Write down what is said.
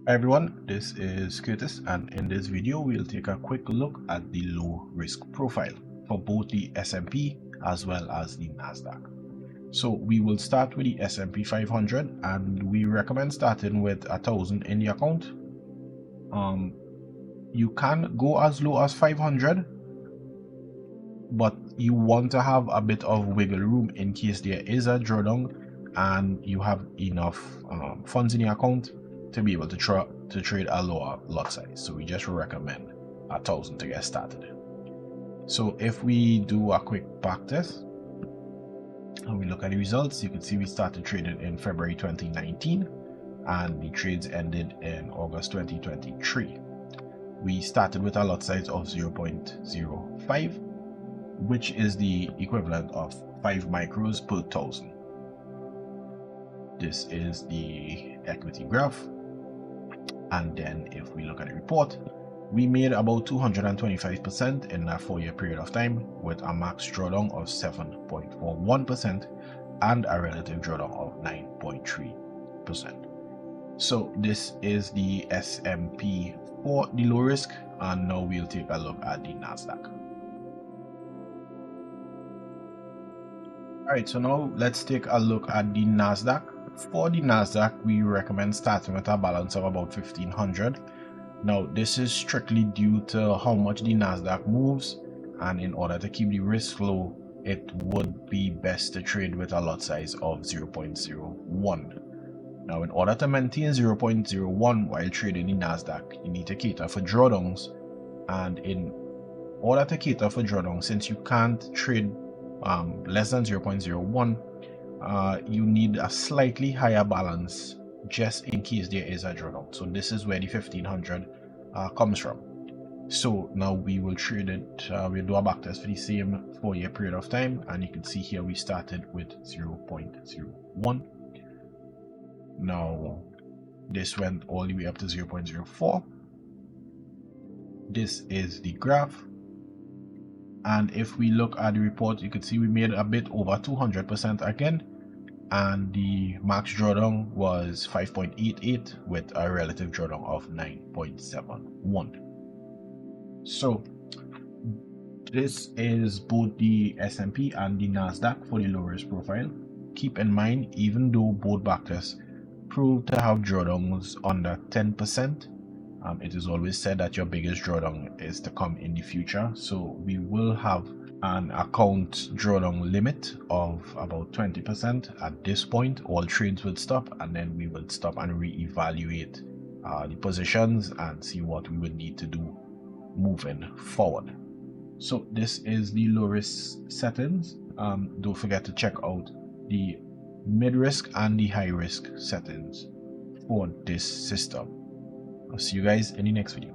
Hi everyone, this is Curtis, and in this video we'll take a quick look at the low risk profile for both the S&P as well as the Nasdaq. So we will start with the S&P 500, and we recommend starting with 1,000 in the account. You can go as low as 500, but you want to have a bit of wiggle room in case there is a drawdown and you have enough funds in your account to be able to trade a lower lot size. So we just recommend 1,000 to get started. So if we do a quick back test and we look at the results, you can see we started trading in February 2019 and the trades ended in August 2023. We started with a lot size of 0.05, which is the equivalent of 5 micros per 1,000. This is the equity graph. And then if we look at the report, we made about 225% in a 4-year period of time, with a max drawdown of 7.41% and a relative drawdown of 9.3%. So this is the S&P for the low risk, and now we'll take a look at the Nasdaq. Alright, so now let's take a look at the Nasdaq. For the Nasdaq, we recommend starting with a balance of about 1,500. Now, this is strictly due to how much the Nasdaq moves, and in order to keep the risk low, it would be best to trade with a lot size of 0.01. Now, in order to maintain 0.01 while trading the Nasdaq, you need to cater for drawdowns, and in order to cater for drawdowns, since you can't trade less than 0.01, you need a slightly higher balance just in case there is a drawdown. So this is where the 1,500 comes from. So now we will trade it, we'll do a backtest for the same 4-year period of time, and you can see here we started with 0.01. Now this went all the way up to 0.04. This is the graph. And if we look at the report, you can see we made a bit over 200% again, and the max drawdown was 5.88 with a relative drawdown of 9.71. So this is both the S&P and the Nasdaq for the low risk profile. Keep in mind, even though both backtests prove to have drawdowns under 10%, it is always said that your biggest drawdown is to come in the future. So we will have an account drawdown limit of about 20%. At this point, all trades will stop, and then we will stop and reevaluate the positions and see what we would need to do moving forward. So this is the low risk settings. Don't forget to check out the mid risk and the high risk settings for this system. I'll see you guys in the next video.